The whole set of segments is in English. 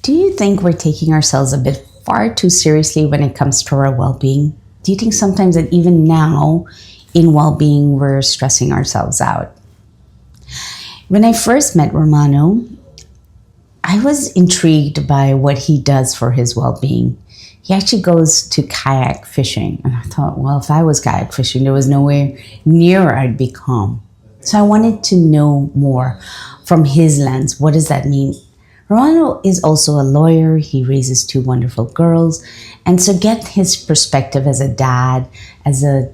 Do you think we're taking ourselves a bit far too seriously when it comes to our well being? Do you think sometimes that even now in well being, we're stressing ourselves out? When I first met Romano, I was intrigued by what he does for his well being. He actually goes to kayak fishing. And I thought, well, if I was kayak fishing, there was nowhere near I'd be calm. So I wanted to know more from his lens. What does that mean? Romano is also a lawyer. He raises two wonderful girls. And so get his perspective as a dad, as a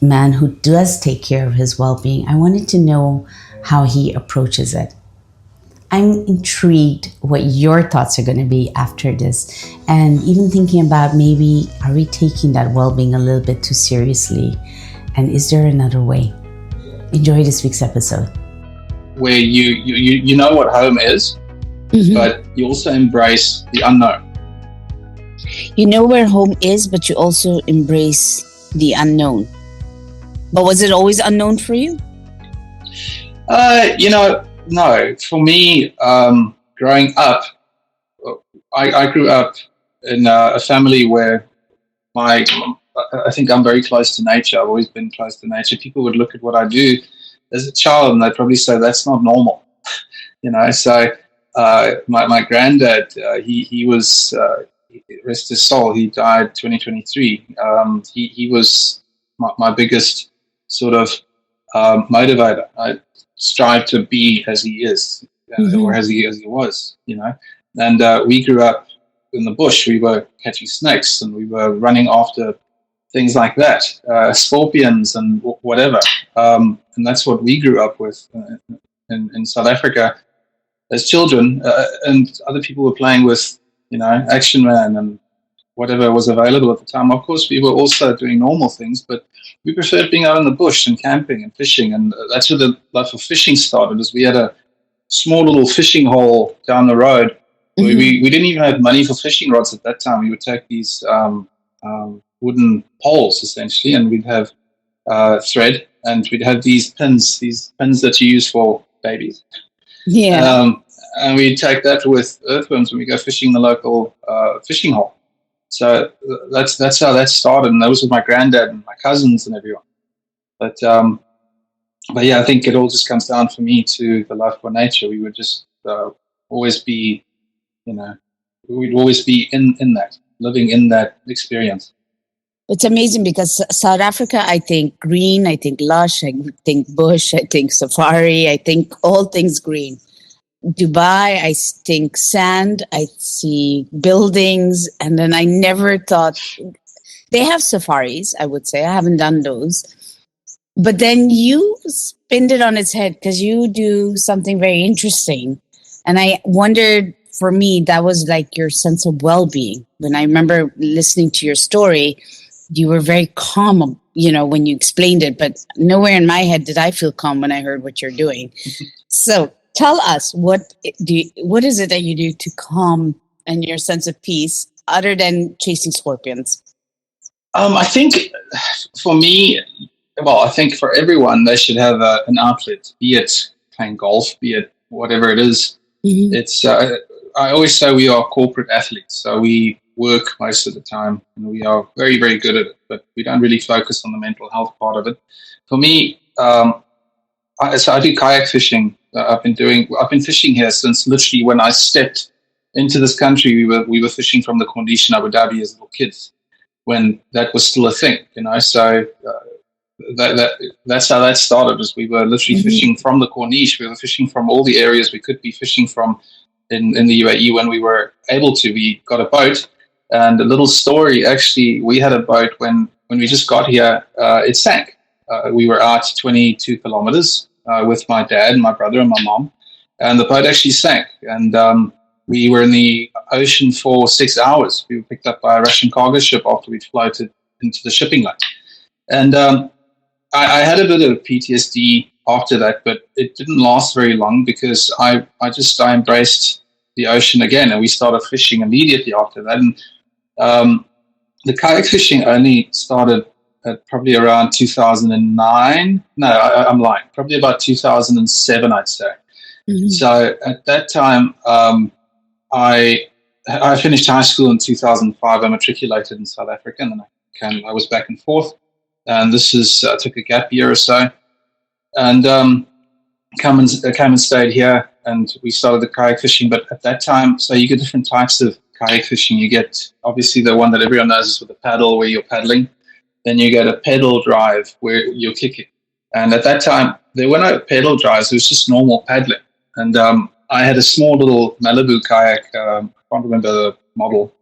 man who does take care of his well-being. I wanted to know how he approaches it. I'm intrigued what your thoughts are going to be after this. And even thinking about maybe, are we taking that well-being a little bit too seriously? And is there another way? Enjoy this week's episode. Where you know what home is, but you also embrace the unknown. You know where home is, but you also embrace the unknown. But was it always unknown for you? No. For me, growing up, I grew up in a family where I think I'm very close to nature. I've always been close to nature. People would look at what I do as a child and they'd probably say, that's not normal. So my granddad, he was, rest his soul, he died 2023. He was my biggest sort of motivator. I strive to be as he is, or as he was, And we grew up in the bush. We were catching snakes and we were running after things like that, scorpions and whatever. And that's what we grew up with in South Africa as children. And other people were playing with, Action Man and whatever was available at the time. Of course, we were also doing normal things, but we preferred being out in the bush and camping and fishing. And that's where the love for fishing started, as we had a small little fishing hole down the road. We didn't even have money for fishing rods at that time. We would take these wooden poles, essentially, and we'd have thread, and we'd have these pins that you use for babies. Yeah. And we'd take that with earthworms when we go fishing the local fishing hole. So that's how that started, and that was with my granddad and my cousins and everyone. But yeah, I think it all just comes down for me to the love for nature. We would just always be, we'd always be in that, living in that experience. It's amazing because South Africa, I think green, I think lush, I think bush, I think safari, I think all things green. Dubai, I think sand, I see buildings, and then I never thought they have safaris, I would say. I haven't done those. But then you spinned it on its head because you do something very interesting. And I wondered, for me, that was like your sense of well-being. When I remember listening to your story, you were very calm, when you explained it, but nowhere in my head did I feel calm when I heard what you're doing. So tell us, what is it that you do to calm and your sense of peace other than chasing scorpions? I think for me, I think for everyone, they should have an outlet, be it playing golf, be it whatever it is. It's, I always say we are corporate athletes, so we work most of the time, and we are very, very good at it, but we don't really focus on the mental health part of it. For me, I do kayak fishing. I've been fishing here since literally when I stepped into this country. We were fishing from the Corniche in Abu Dhabi as little kids, when that was still a thing, So that's how that started. Was we were literally fishing from the Corniche. We were fishing from all the areas we could be fishing from in the UAE when we were able to. We got a boat, and a little story. Actually, we had a boat when we just got here. It sank. We were out 22 kilometers with my dad, my brother, and my mom, and the boat actually sank. And we were in the ocean for 6 hours. We were picked up by a Russian cargo ship after we'd floated into the shipping line. And I had a bit of PTSD after that, but it didn't last very long because I embraced the ocean again, and we started fishing immediately after that. And the kayak fishing only started at probably around 2009. No, I'm lying. Probably about 2007, I'd say. So at that time, I I finished high school in 2005. I matriculated in South Africa, and then I was back and forth. And this is took a gap year or so, and came and stayed here, and we started the kayak fishing. But at that time, so you get different types of kayak fishing. You get obviously the one that everyone knows is with a paddle, where you're paddling. Then you get a pedal drive where you're kicking. And at that time, there were no pedal drives. It was just normal paddling. And I had a small little Malibu kayak. I can't remember the model.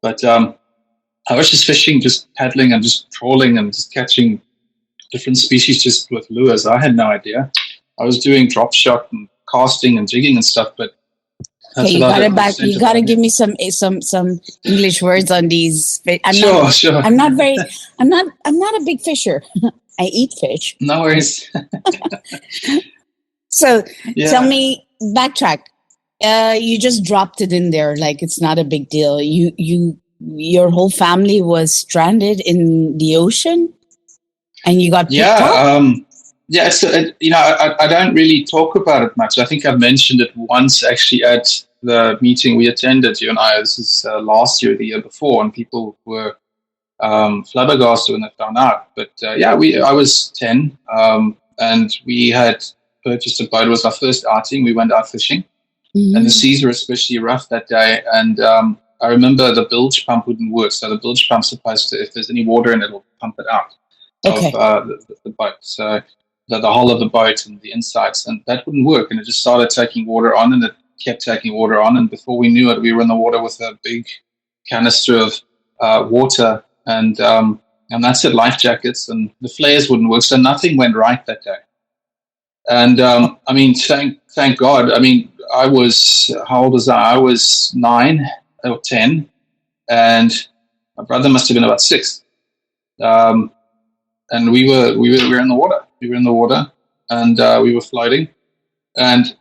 But I was just fishing, just paddling and just trawling and just catching different species just with lures. I had no idea. I was doing drop shot and casting and jigging and stuff, but okay, you got it back. You got to give me some English words on these. Sure. I'm not a big fisher. I eat fish. No worries. So tell me, backtrack. You just dropped it in there like it's not a big deal. Your whole family was stranded in the ocean, and you got picked up? Yeah, so I don't really talk about it much. I think I've mentioned it once actually at the meeting we attended, you and I. This is last year, the year before, and people were flabbergasted when they found out. But I was 10, and we had purchased a boat. It was our first outing. We went out fishing, and the seas were especially rough that day. And I remember the bilge pump wouldn't work. So the bilge pump's supposed to, if there's any water in it, it'll pump it out of the boat. So the hull of the boat and the insides, and that wouldn't work. And it just started taking water on, and it kept taking water on. And before we knew it, we were in the water with a big canister of water, and that's it, life jackets, and the flares wouldn't work. So nothing went right that day. And thank God. I mean, I was, how old was I? I was 9 or 10, and my brother must have been about 6. And we were in the water. We were in the water, and we were floating. And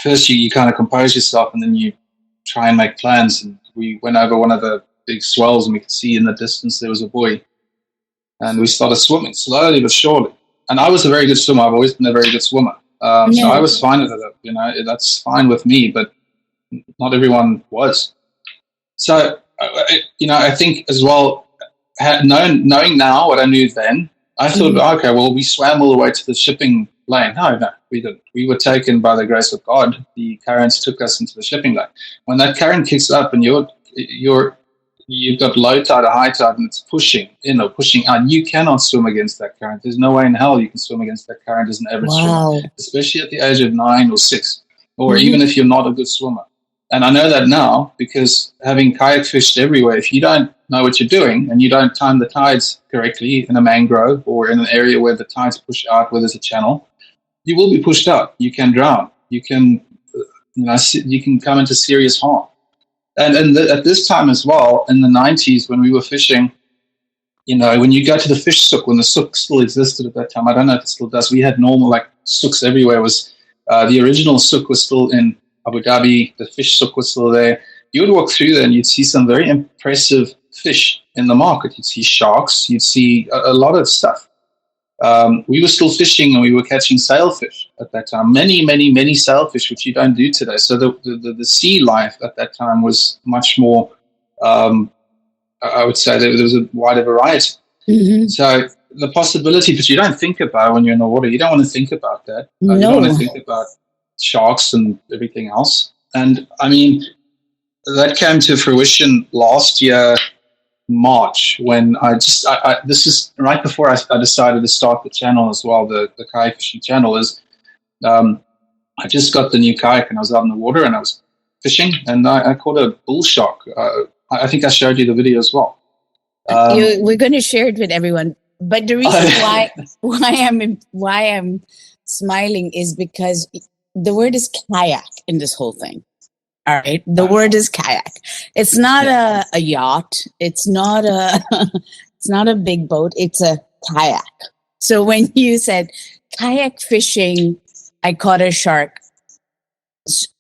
first, you kind of compose yourself, and then you try and make plans. And we went over one of the big swells, and we could see in the distance there was a buoy. And we started swimming slowly but surely. And I was a very good swimmer. I've always been a very good swimmer. So I was fine with it. That's fine with me, but not everyone was. So, I think as well, knowing now what I knew then, I thought, okay, well, we swam all the way to the shipping lane. No, we didn't. We were taken by the grace of God. The currents took us into the shipping lane. When that current kicks up and you've got low tide or high tide and it's pushing out, you cannot swim against that current. There's no way in hell you can swim against that current as an average swimmer, especially at the age of 9 or 6, or even if you're not a good swimmer. And I know that now because having kayak fished everywhere, if you don't know what you're doing and you don't time the tides correctly in a mangrove or in an area where the tides push out, where there's a channel, you will be pushed out. You can drown. You can come into serious harm. And at this time as well, in the 90s when we were fishing, when you go to the fish souk, when the souk still existed at that time, I don't know if it still does. We had normal souks everywhere. The original souk was still in Abu Dhabi, the fish souk was still there. You would walk through there and you'd see some very impressive fish in the market. You'd see sharks, you'd see a lot of stuff. We were still fishing and we were catching sailfish at that time. Many, many, many sailfish, which you don't do today. So the sea life at that time was much more, I would say there was a wider variety. So the possibility, but you don't think about when you're in the water. You don't want to think about that. You don't want to think about sharks and everything else. And I mean, that came to fruition last year, March, when this is right before I decided to start the channel as well, the kayak fishing channel. I just got the new kayak and I was out in the water and I was fishing and I caught a bull shark. I think I showed you the video as well. We're going to share it with everyone. But the reason why I'm smiling is because the word is kayak in this whole thing. All right. The word is kayak. It's not a yacht. It's not a big boat. It's a kayak. So when you said kayak fishing, I caught a shark.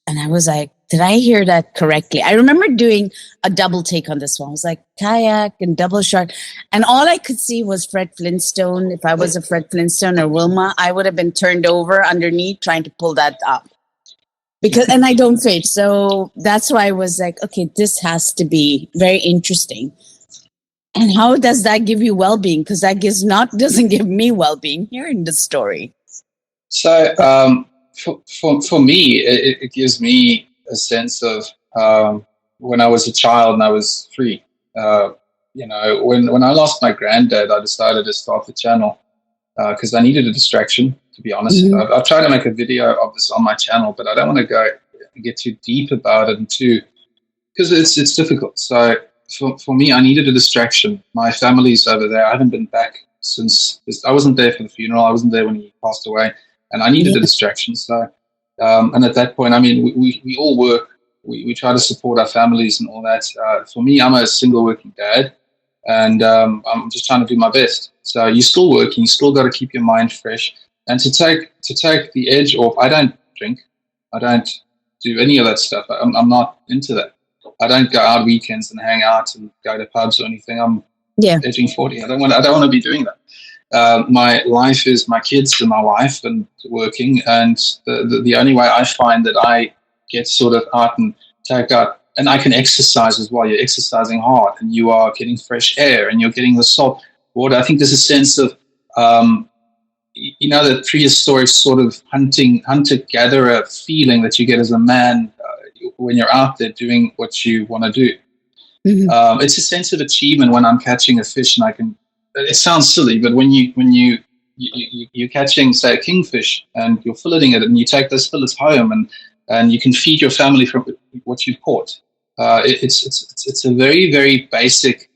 And I was like, did I hear that correctly? I remember doing a double take on this one. I was like, kayak and double shark. And all I could see was Fred Flintstone. If I was a Fred Flintstone or Wilma, I would have been turned over underneath trying to pull that up. because and I don't fish, so that's why I was like, okay, this has to be very interesting. And how does that give you well-being? Because that gives not doesn't give me well-being hearing the story. So for me, it gives me a sense of when I was a child and I was free. When I lost my granddad, I decided to start the channel because I needed a distraction. To be honest, I've tried to make a video of this on my channel, but I don't want to get too deep about it and too because it's difficult. So for me, I needed a distraction. My family's over there. I haven't been back since I wasn't there for the funeral. I wasn't there when he passed away, and I needed a distraction. So, and at that point, I mean, we all work. We try to support our families and all that. For me, I'm a single working dad, and I'm just trying to do my best. So you're still working. You still got to keep your mind fresh, and to take the edge off. I don't drink. I don't do any of that stuff. I'm not into that. I don't go out weekends and hang out and go to pubs or anything. I'm edging 40. I don't want to be doing that. My life is my kids and my wife and working. And the only way I find that I get sort of out and take out, and I can exercise as well. You're exercising hard and you are getting fresh air and you're getting the salt water. I think there's a sense of, the prehistoric sort of hunter-gatherer feeling that you get as a man when you're out there doing what you want to do. It's a sense of achievement when I'm catching a fish, and it sounds silly, but when you're catching, say, a kingfish and you're filleting it and you take those fillets home and you can feed your family from what you've caught. It's a very, very basic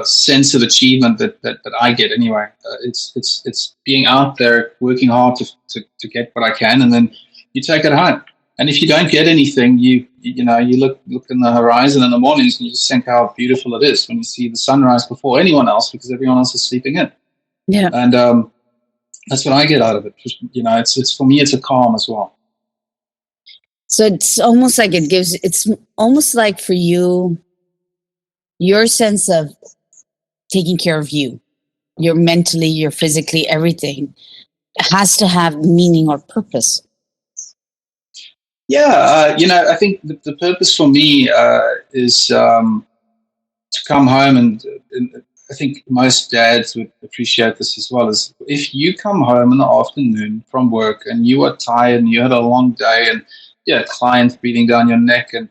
sense of achievement that I get anyway. It's being out there, working hard to get what I can, and then you take it home. And if you don't get anything, you look in the horizon in the mornings and you just think how beautiful it is when you see the sunrise before anyone else because everyone else is sleeping in. Yeah. And that's what I get out of it. It's for me, it's a calm as well. So it's almost like it's almost like for you, your sense of taking care of you, your mentally, your physically, everything has to have meaning or purpose. Yeah, I think the purpose for me is to come home, and I think most dads would appreciate this as well, is if you come home in the afternoon from work and you are tired and you had a long day and clients breathing down your neck, and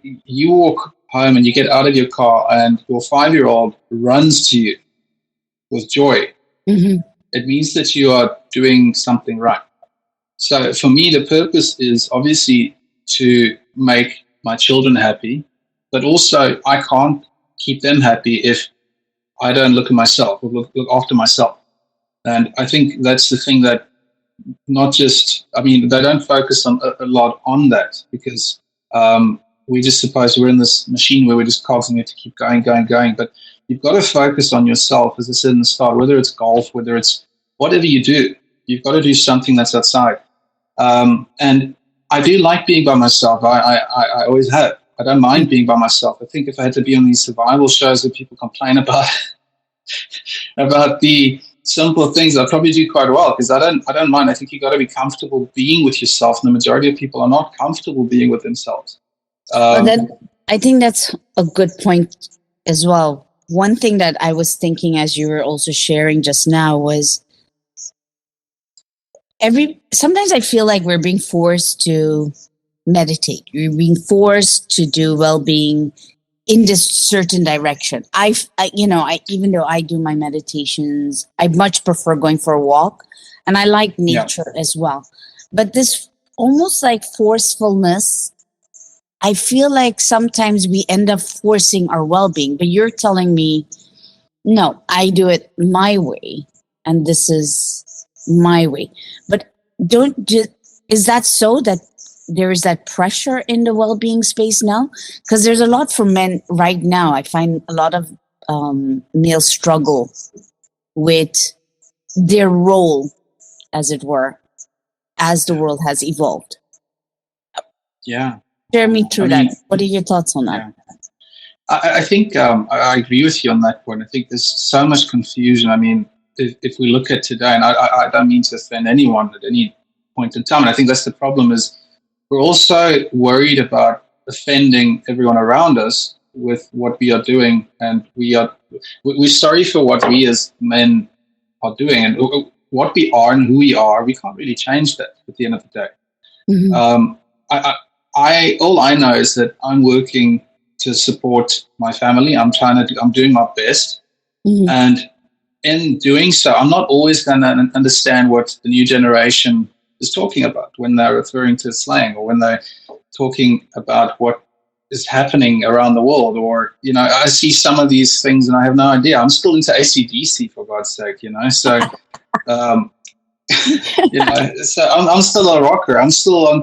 you walk home and you get out of your car and your 5-year-old runs to you with joy, it means that you are doing something right. So for me, the purpose is obviously to make my children happy, but also I can't keep them happy if I don't look at myself or look after myself. And I think that's the thing that they don't focus on a lot on that because we just suppose we're in this machine where we're just cogs and we have to keep going. But you've got to focus on yourself, as I said in the start, whether it's golf, whether it's whatever you do, you've got to do something that's outside. And I do like being by myself. I always have. I don't mind being by myself. I think if I had to be on these survival shows that people complain about the simple things, I'd probably do quite well because I don't mind. I think you've got to be comfortable being with yourself. And the majority of people are not comfortable being with themselves. I think that's a good point as well. One thing that I was thinking as you were also sharing just now was sometimes I feel like we're being forced to meditate. You're being forced to do well-being in this certain direction. I even though I do my meditations, I much prefer going for a walk, and I like nature as well. But this almost like forcefulness, I feel like sometimes we end up forcing our well-being. But you're telling me, no, I do it my way, and this is my way. But is that so that there is that pressure in the well-being space now? Because there's a lot for men right now. I find a lot of males struggle with their role, as it were, as the world has evolved. Yeah. Share me through that. What are your thoughts on that? I think I agree with you on that point. I think there's so much confusion. I mean, if we look at today, and I don't mean to offend anyone at any point in time, and I think that's the problem is we're also worried about offending everyone around us with what we are doing, and we're sorry for what we as men are doing, and what we are and who we are. We can't really change that at the end of the day. Mhm. All I know is that I'm working to support my family. I'm doing my best, Mhm. and in doing so, I'm not always going to understand what the new generation is talking about when they're referring to slang, or when they're talking about what is happening around the world. Or, I see some of these things and I have no idea. I'm still into ACDC, for God's sake, so, um, so I'm still a rocker. I'm still I'm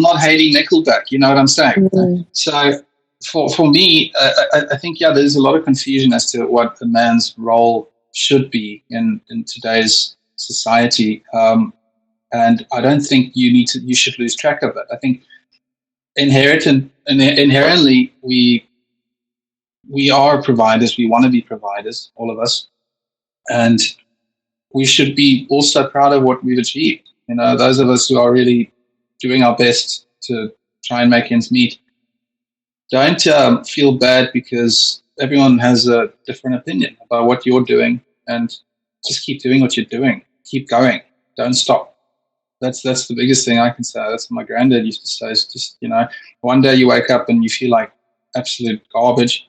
not hating Nickelback. You know what I'm saying? Mhm. So for me, I think, there's a lot of confusion as to what a man's role should be in today's society. And I don't think you should lose track of it. I think inherently we are providers. We want to be providers, all of us, and we should be also proud of what we've achieved. Those of us who are really doing our best to try and make ends meet, don't feel bad because everyone has a different opinion about what you're doing, and just keep doing what you're doing. Keep going. Don't stop. That's the biggest thing I can say. That's what my granddad used to say. Is just, one day you wake up and you feel like absolute garbage.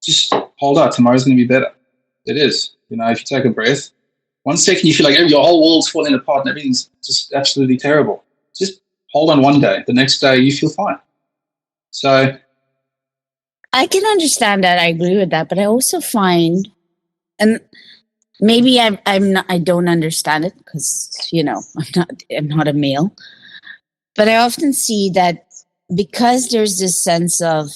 Just hold out. Tomorrow's going to be better. It is. If you take a breath, 1 second you feel like your whole world's falling apart and everything's just absolutely terrible. Just hold on one day. The next day you feel fine. So I can understand that. I agree with that, but I also find, and maybe I'm not, I don't understand it because I'm not a male, but I often see that because there's this sense of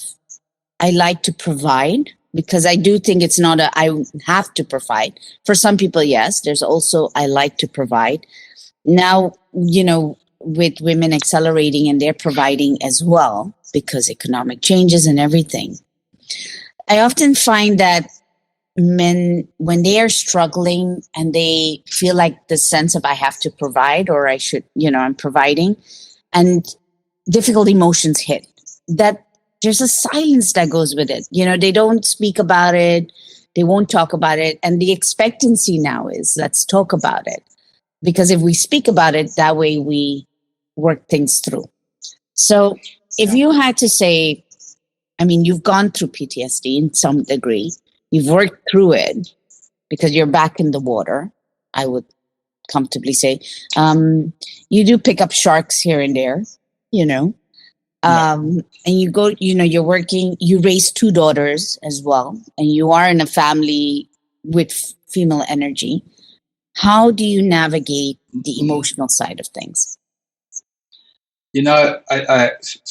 I like to provide, because I do think it's not I have to provide. For some people, yes. There's also I like to provide. Now, with women accelerating and they're providing as well because economic changes and everything, I often find that men, when they are struggling and they feel like the sense of I have to provide, or I should, I'm providing, and difficult emotions hit, that there's a silence that goes with it. They don't speak about it. They won't talk about it. And the expectancy now is let's talk about it. Because if we speak about it, that way we work things through. So if you had to say, you've gone through PTSD in some degree, you've worked through it because you're back in the water, I would comfortably say. You do pick up sharks here and there, and you go, you're working, you raise 2 daughters as well, and you are in a family with female energy. How do you navigate the emotional side of things?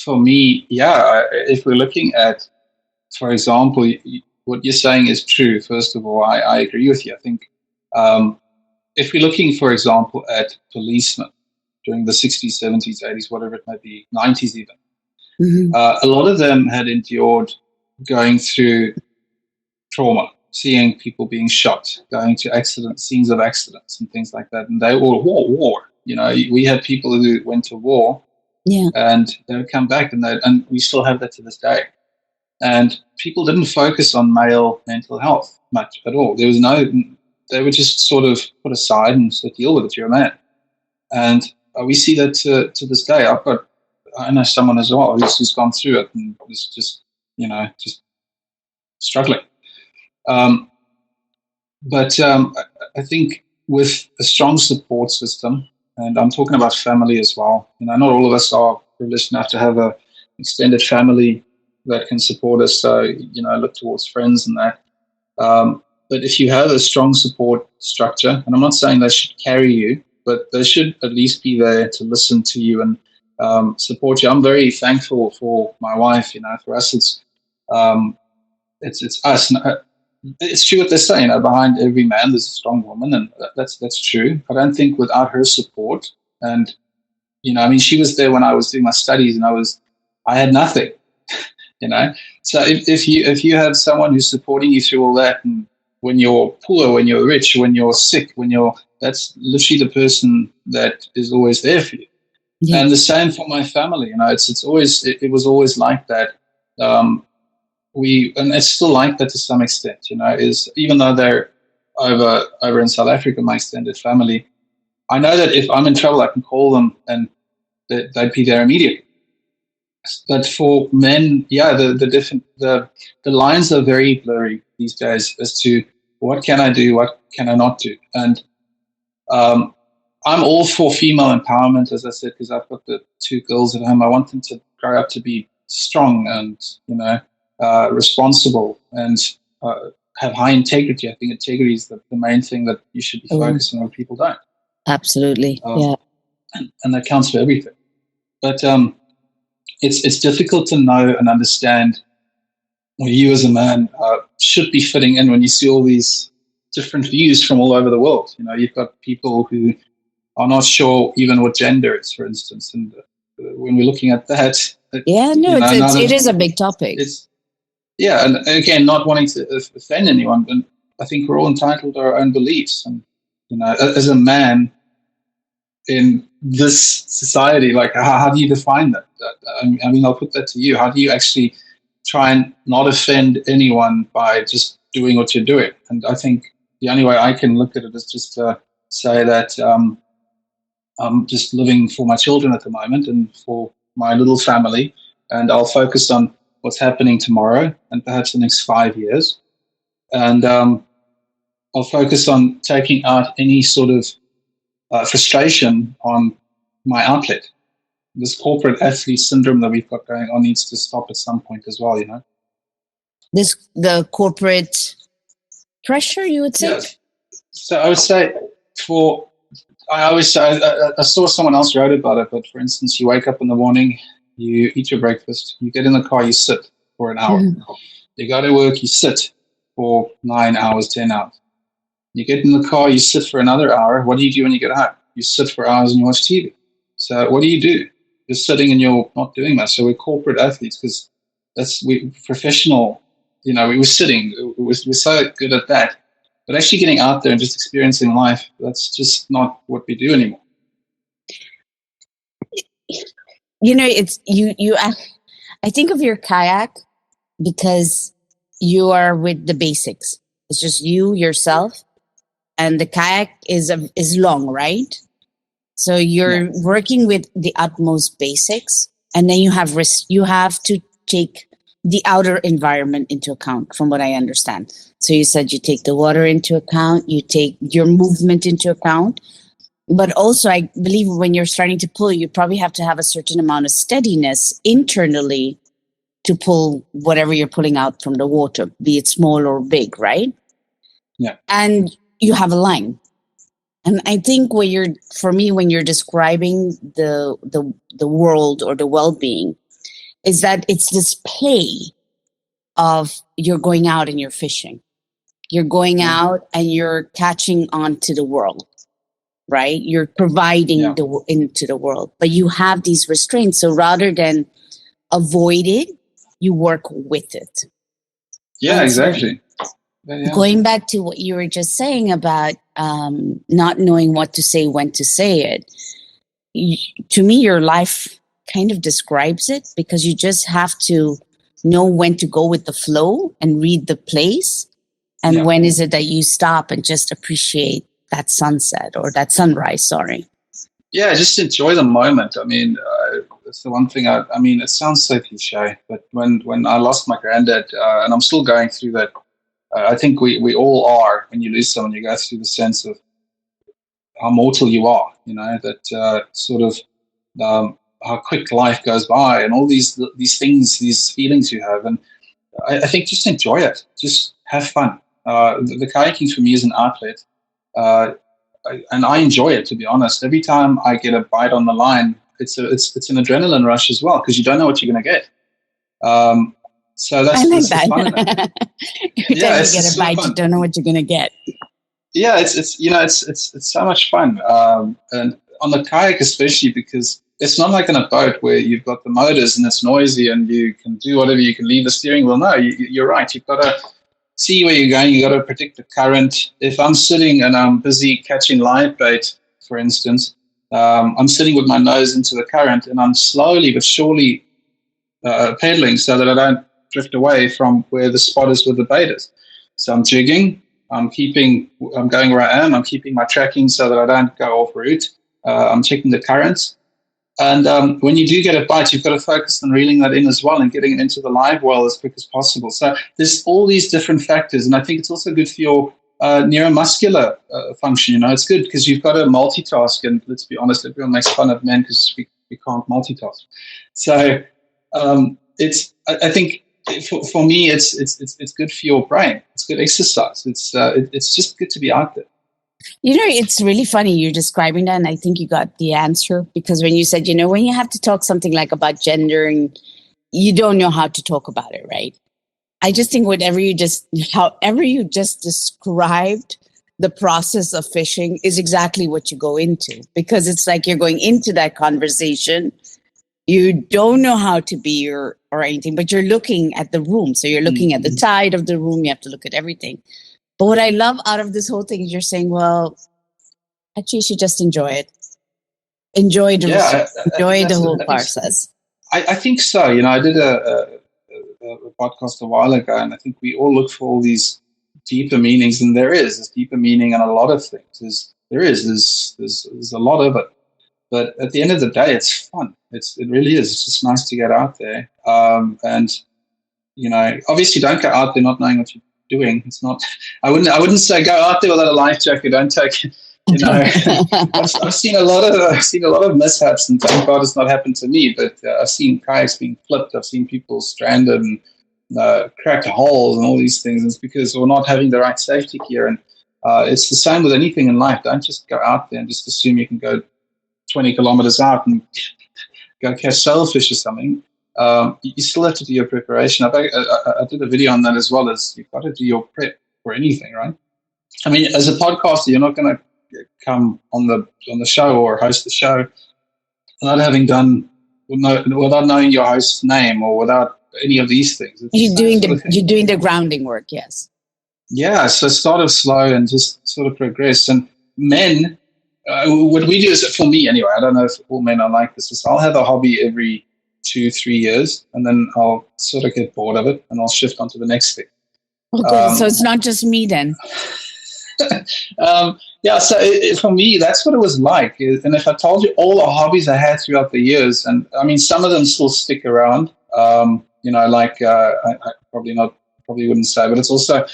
For me, if we're looking at, for example, what you're saying is true. First of all, I agree with you. I think if we're looking, for example, at policemen during the 60s, 70s, 80s, whatever it might be, 90s even, Mm-hmm. a lot of them had endured going through trauma, seeing people being shot, going to scenes of accidents and things like that. And they were war. We had people who went to war, and they would come back, and we still have that to this day. And people didn't focus on male mental health much at all. They were just sort of put aside and said, deal with it, you're a man. And we see that to this day. I know someone as well who's gone through it and was just struggling. But I think with a strong support system, and I'm talking about family as well, not all of us are privileged enough to have an extended family that can support us. So, look towards friends and that. But if you have a strong support structure, and I'm not saying they should carry you, but they should at least be there to listen to you and support you. I'm very thankful for my wife. For us, it's us. It's true what they say. Behind every man, there's a strong woman, and that's true. I don't think without her support, and she was there when I was doing my studies, and I had nothing. So if you have someone who's supporting you through all that, and when you're poor, when you're rich, when you're sick, that's literally the person that is always there for you. Yeah. And the same for my family. It was always like that. Um, and it's still like that to some extent. Is even though they're over in South Africa, my extended family, I know that if I'm in trouble, I can call them and they'd be there immediately. But for men, yeah, the lines are very blurry these days as to what can I do, what can I not do, and um, I'm all for female empowerment, as I said, because I've got the two girls at home. I want them to grow up to be strong and responsible and have high integrity. I think integrity is the main thing that you should be focusing on. People don't. Absolutely, yeah, and that counts for everything. But it's difficult to know and understand where you as a man should be fitting in when you see all these different views from all over the world. You've got people who are not sure even what gender is, for instance. And when we're looking at that, it is a big topic. And again, not wanting to offend anyone, but I think we're all entitled to our own beliefs. And as a man in this society, like how do you define that? I mean, I'll put that to you. How do you actually try and not offend anyone by just doing what you're doing? And I think the only way I can look at it is just to say that I'm just living for my children at the moment and for my little family, and I'll focus on what's happening tomorrow and perhaps the next 5 years. And I'll focus on taking out any sort of frustration on my outlet. This corporate athlete syndrome that we've got going on needs to stop at some point as well, The corporate pressure, you would say? Yes. So I would say I saw someone else wrote about it, but for instance, you wake up in the morning, you eat your breakfast, you get in the car, you sit for an hour. Mm-hmm. You go to work, you sit for 9 hours, 10 hours. You get in the car, you sit for another hour. What do you do when you get home? You sit for hours and you watch TV. So what do? You're sitting and you're not doing much. So we're corporate athletes because we professional. We were sitting. We're so good at that. But actually getting out there and just experiencing life, that's just not what we do anymore. It's you. I think of your kayak because you are with the basics. It's just you, yourself, and the kayak is long, right? So you're working with the utmost basics, and then you have to take the outer environment into account, from what I understand. So you said you take the water into account, you take your movement into account, but also I believe when you're starting to pull, you probably have to have a certain amount of steadiness internally to pull whatever you're pulling out from the water, be it small or big, right? Yeah. And you have a line. And I think when you're describing the world or the well-being, is that it's this play of you're going out and you're fishing. You're going out and you're catching on to the world, right? You're providing into the world, but you have these restraints. So rather than avoid it, you work with it. Yeah, and exactly. Going back to what you were just saying about not knowing what to say, when to say it, to me, your life kind of describes it, because you just have to know when to go with the flow and read the place. And when is it that you stop and just appreciate that sunset or that sunrise, sorry. Yeah, just enjoy the moment. I mean, that's the one thing. I mean, it sounds so cliche, but when I lost my granddad, and I'm still going through that, I think we all are. When you lose someone, you go through the sense of how mortal you are, that sort of how quick life goes by, and all these things, these feelings you have. And I think just enjoy it. Just have fun. The kayaking for me is an outlet. And I enjoy it, to be honest. Every time I get a bite on the line, it's an adrenaline rush as well, because you don't know what you're going to get. So that's the fun of it. Every time you get a bite, you don't know what you're going to get. Yeah, it's so much fun, and on the kayak especially, because it's not like in a boat where you've got the motors and it's noisy and you can do whatever, you can leave the steering wheel. No, you're right. You've got to see where you're going. You got to predict the current. If I'm sitting and I'm busy catching live bait, for instance, I'm sitting with my nose into the current, and I'm slowly but surely pedaling so that I don't drift away from where the spot is with the bait is. So I'm jigging, I'm going where I am, I'm keeping my tracking so that I don't go off route. I'm checking the currents. And when you do get a bite, you've got to focus on reeling that in as well and getting it into the live well as quick as possible. So there's all these different factors. And I think it's also good for your neuromuscular function. It's good because you've got to multitask. And let's be honest, everyone makes fun of men because we can't multitask. So I think for me, it's good for your brain. It's good exercise. It's just good to be out there. It's really funny you're describing that, and I think you got the answer, because when you said, when you have to talk something like about gender and you don't know how to talk about it, right? I just think however you just described the process of fishing is exactly what you go into, because it's like you're going into that conversation. You don't know how to be or anything, but you're looking at the room. So you're looking at the tide of the room. You have to look at everything. But what I love out of this whole thing is you're saying, well, actually, you should just enjoy it. Enjoy the whole process. I think so. I did a podcast a while ago, and I think we all look for all these deeper meanings, and there's deeper meaning in a lot of things. There's a lot of it. But at the end of the day, it's fun. It really is. It's just nice to get out there. And obviously, don't go out there not knowing what you're doing. It's not. I wouldn't say go out there without a life jacket. Don't take. I've seen a lot of mishaps, and thank God it's not happened to me. But I've seen kayaks being flipped. I've seen people stranded and cracked holes and all these things. It's because we're not having the right safety gear. And it's the same with anything in life. Don't just go out there and just assume you can go 20 kilometers out and go catch sailfish or something. You still have to do your preparation. I did a video on that as well. As you've got to do your prep for anything, right? I mean, as a podcaster, you're not going to come on the show or host the show without knowing your host's name or without any of these things. You're doing the grounding work, yes. Yeah, so start off slow and just sort of progress. And men, what we do is, for me anyway, I don't know if all men are like this, is I'll have a hobby every 2-3 years, and then I'll sort of get bored of it and I'll shift on to the next thing. Okay, so it's not just me then. Yeah, so for me, that's what it was like. And if I told you all the hobbies I had throughout the years, and I mean, some of them still stick around, I probably wouldn't say, but it's also,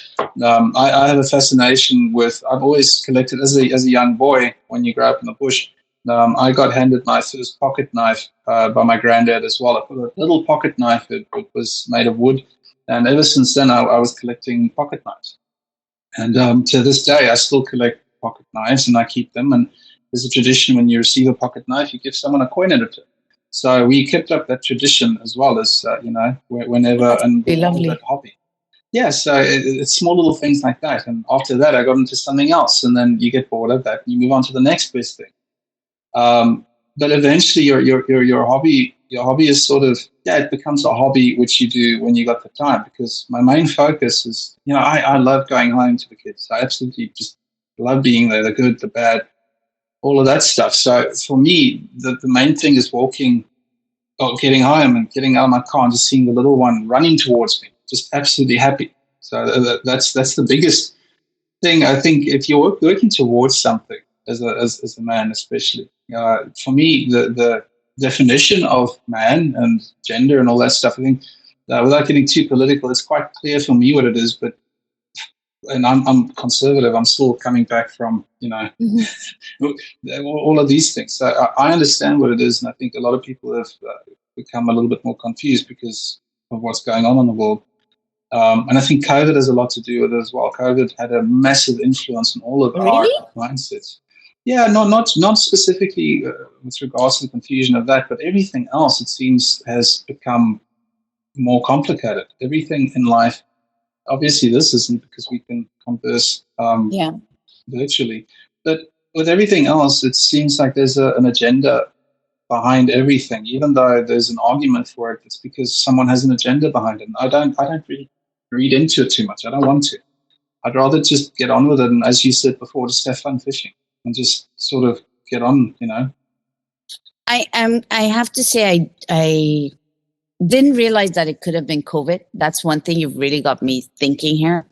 I have a fascination with, I've always collected as a young boy, when you grow up in the bush. I got handed my first pocket knife by my granddad as well. A little pocket knife. It was made of wood. And ever since then, I was collecting pocket knives. And to this day, I still collect pocket knives, and I keep them. And there's a tradition when you receive a pocket knife, you give someone a coin in it. So we kept up that tradition as well as, whenever, and that hobby. Yeah, so it's small little things like that. And after that, I got into something else. And then you get bored of that and you move on to the next best thing. But eventually your hobby is sort of, it becomes a hobby which you do when you got the time, because my main focus is, I love going home to the kids. I absolutely just love being there, the good, the bad, all of that stuff. So for me, the main thing is walking or getting home and getting out of my car and just seeing the little one running towards me, just absolutely happy. So that's the biggest thing. I think if you're working towards something as a man, especially, for me, the definition of man and gender and all that stuff, I think, without getting too political, it's quite clear for me what it is. But and I'm conservative. I'm still coming back from all of these things. So I understand what it is, and I think a lot of people have become a little bit more confused because of what's going on in the world. And I think COVID has a lot to do with it as well. COVID had a massive influence on all of our mindsets. Yeah, not specifically with regards to the confusion of that, but everything else, it seems, has become more complicated. Everything in life, obviously this isn't, because we can converse virtually, but with everything else, it seems like there's an agenda behind everything. Even though there's an argument for it, it's because someone has an agenda behind it. And I don't really read into it too much. I don't want to. I'd rather just get on with it, and as you said before, just have fun fishing and just sort of get on, I have to say I didn't realize that it could have been COVID. That's one thing you've really got me thinking here.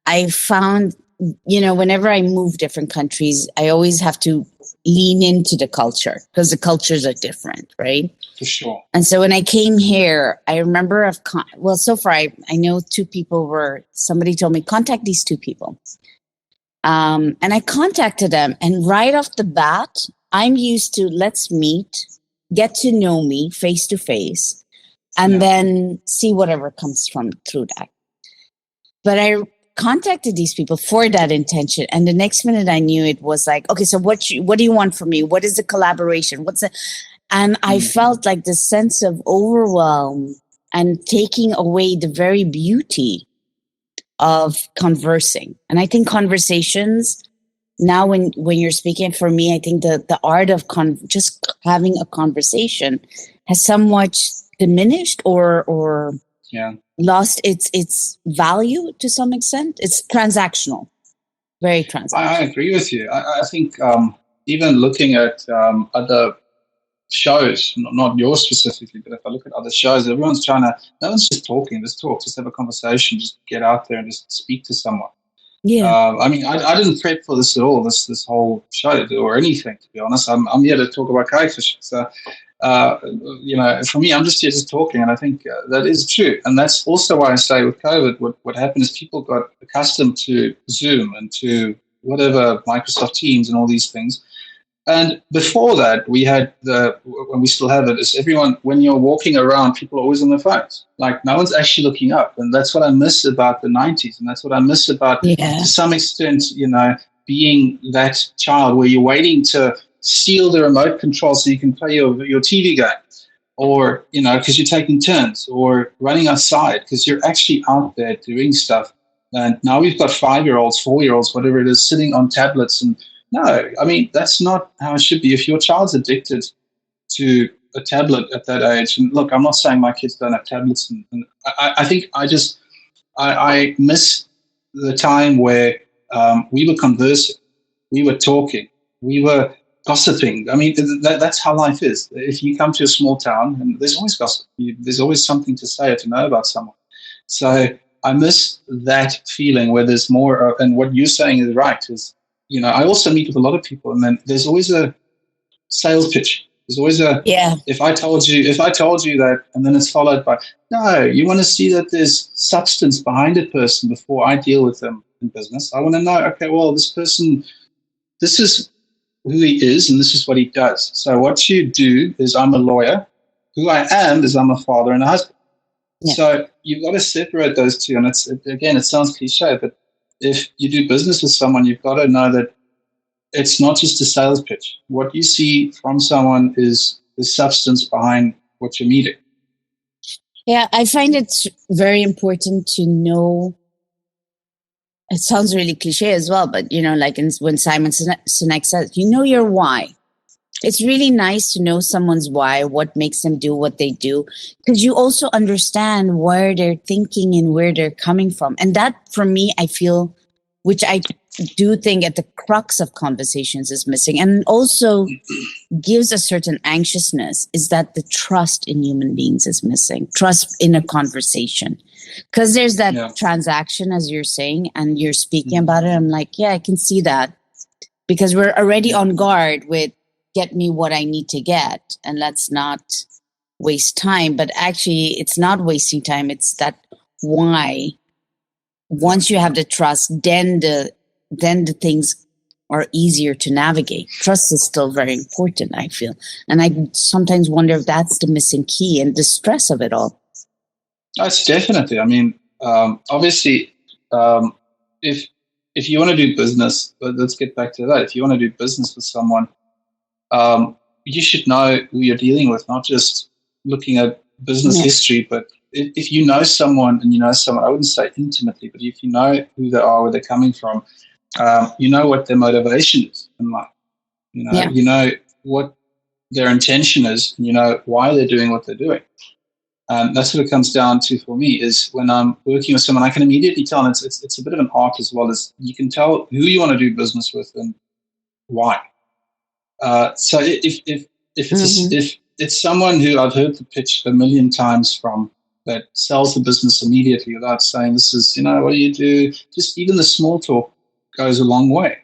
I found, whenever I move different countries, I always have to lean into the culture because the cultures are different, right? For sure. And so when I came here, I remember so far I know two people somebody told me, contact these two people. And I contacted them, and right off the bat, I'm used to let's meet, get to know me face to face, and then see whatever comes through that. But I contacted these people for that intention, and the next minute I knew it was like, okay, so what do you want from me? What is the collaboration? And I felt like the sense of overwhelm and taking away the very beauty of conversing. And I think conversations now, when you're speaking, for me, I think the art of just having a conversation has somewhat diminished or lost its value to some extent. It's transactional, very transactional. I agree with you. I think even looking at other shows, not yours specifically, but if I look at other shows, no one's just talking, just talk, just have a conversation, just get out there and just speak to someone. Yeah. I mean, I didn't prep for this at all, this whole show or anything, to be honest. I'm here to talk about kayak fishing. So, for me, I'm just here just talking, and I think that is true. And that's also why I say with COVID, what happened is people got accustomed to Zoom and to whatever, Microsoft Teams and all these things. And before that, we had when we still have it, is everyone, when you're walking around, people are always on their phones. Like, no one's actually looking up. And that's what I miss about the 90s. And that's what I miss about, to some extent, being that child where you're waiting to steal the remote control so you can play your TV game. Or, because you're taking turns, or running outside because you're actually out there doing stuff. And now we've got 5-year-olds, 4-year-olds, whatever it is, sitting on tablets. And no, I mean, that's not how it should be. If your child's addicted to a tablet at that age, and look, I'm not saying my kids don't have tablets, and I think I miss the time where we were conversing, we were talking, we were gossiping. I mean, that's how life is. If you come to a small town, and there's always gossip, there's always something to say or to know about someone. So I miss that feeling where there's more, and what you're saying is right, is, I also meet with a lot of people, and then there's always a sales pitch. There's always if I told you that, and then it's followed by, no, you want to see that there's substance behind a person before I deal with them in business. I want to know, okay, well, this person, this is who he is, and this is what he does. So what you do is, I'm a lawyer. Who I am is, I'm a father and a husband. Yeah. So you've got to separate those two. And it sounds cliche, but if you do business with someone, you've got to know that it's not just a sales pitch. What you see from someone is the substance behind what you're meeting. Yeah, I find it's very important to know. It sounds really cliche as well, but like when Simon Sinek says, your why. It's really nice to know someone's why, what makes them do what they do, because you also understand where they're thinking and where they're coming from. And that, for me, I feel, which I do think at the crux of conversations is missing, and also gives a certain anxiousness, is that the trust in human beings is missing, trust in a conversation. Because there's that transaction, as you're saying, and you're speaking about it. I'm like, yeah, I can see that, because we're already on guard with, get me what I need to get, and let's not waste time. But actually, it's not wasting time. It's that why. Once you have the trust, then the things are easier to navigate. Trust is still very important, I feel. And I sometimes wonder if that's the missing key and the stress of it all. That's definitely. I mean, obviously, if you want to do business, but let's get back to that. If you want to do business with someone, you should know who you're dealing with, not just looking at business history, but if you know someone, and I wouldn't say intimately, but if you know who they are, where they're coming from, you know what their motivation is in life. You know what their intention is, and you know why they're doing what they're doing. That's what it comes down to for me, is when I'm working with someone, I can immediately tell, and it's a bit of an art as well, as you can tell who you want to do business with and why. So if if it's someone who I've heard the pitch a million times from, that sells the business immediately without saying, this is, what do you do? Just even the small talk goes a long way.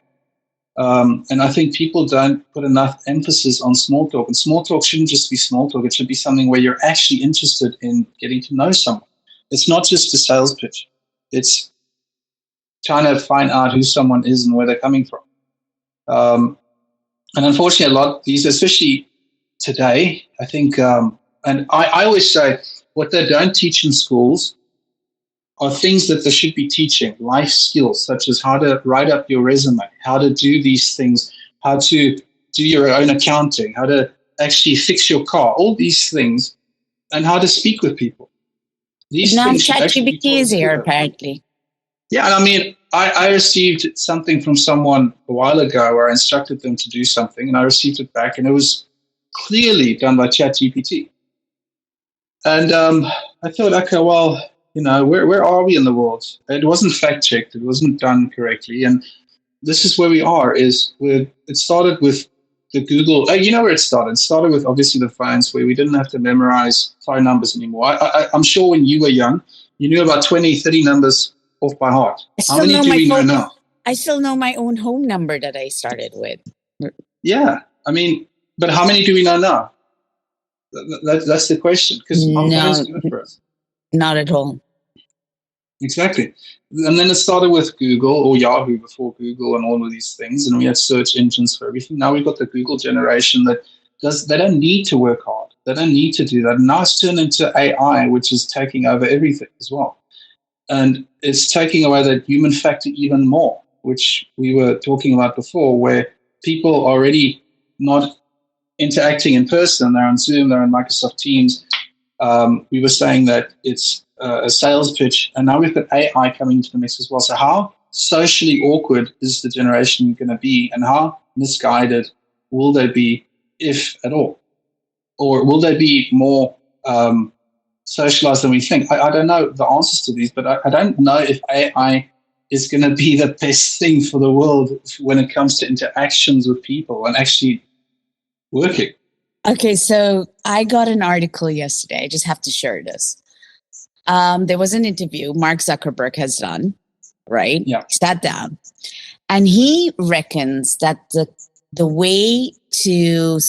And I think people don't put enough emphasis on small talk. And small talk shouldn't just be small talk. It should be something where you're actually interested in getting to know someone. It's not just a sales pitch. It's trying to find out who someone is and where they're coming from. And unfortunately, a lot of these, especially today, I think, and I always say, what they don't teach in schools are things that they should be teaching, life skills, such as how to write up your resume, how to do these things, how to do your own accounting, how to actually fix your car, all these things, and how to speak with people. These now things should actually be ChatGPT is taught here, in school. apparently. Yeah, and I mean, I received something from someone a while ago where I instructed them to do something, and I received it back, and it was clearly done by ChatGPT. And I thought, okay, well, where are we in the world? It wasn't fact checked. It wasn't done correctly. And this is where we are. It started with the Google. You know where it started? It started with obviously the phones, where we didn't have to memorize phone numbers anymore. I'm sure when you were young, you knew about 20, 30 numbers off by heart. How many do we know now? I still know my own home number that I started with. Yeah. I mean, but how many do we know now? That's the question, because our phones do it for us. Not at all. Exactly. And then it started with Google, or Yahoo before Google, and all of these things. And we had search engines for everything. Now we've got the Google generation they don't need to work hard. They don't need to do that. And now it's turned into AI, which is taking over everything as well. And it's taking away that human factor even more, which we were talking about before, where people are already not interacting in person. They're on Zoom, they're on Microsoft Teams. We were saying that it's a sales pitch, and now we've got AI coming into the mix as well. So how socially awkward is the generation going to be, and how misguided will they be, if at all? Or will they be more socialized than we think? I don't know the answers to these, but I don't know if AI is going to be the best thing for the world when it comes to interactions with people and actually working. Okay, so I got an article yesterday. I just have to share this. There was an interview Mark Zuckerberg has done, right? Yeah. He sat down, and he reckons that the way to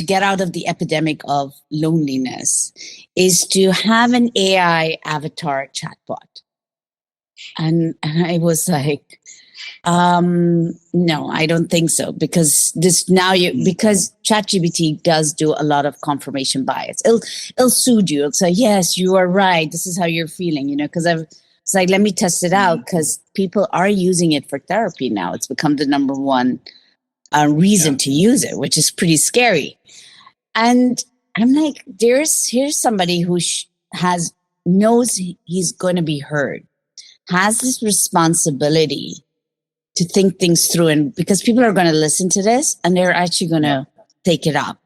get out of the epidemic of loneliness is to have an AI avatar chatbot. And I was like, no, I don't think so, because because ChatGPT does do a lot of confirmation bias. It'll soothe you. It'll say, yes, you are right. This is how you're feeling, because it's like, let me test it out, because people are using it for therapy now. It's become the number one reason to use it, which is pretty scary. And I'm like, here's somebody who knows he's going to be heard, has this responsibility to think things through, and because people are going to listen to this and they're actually going to take it up.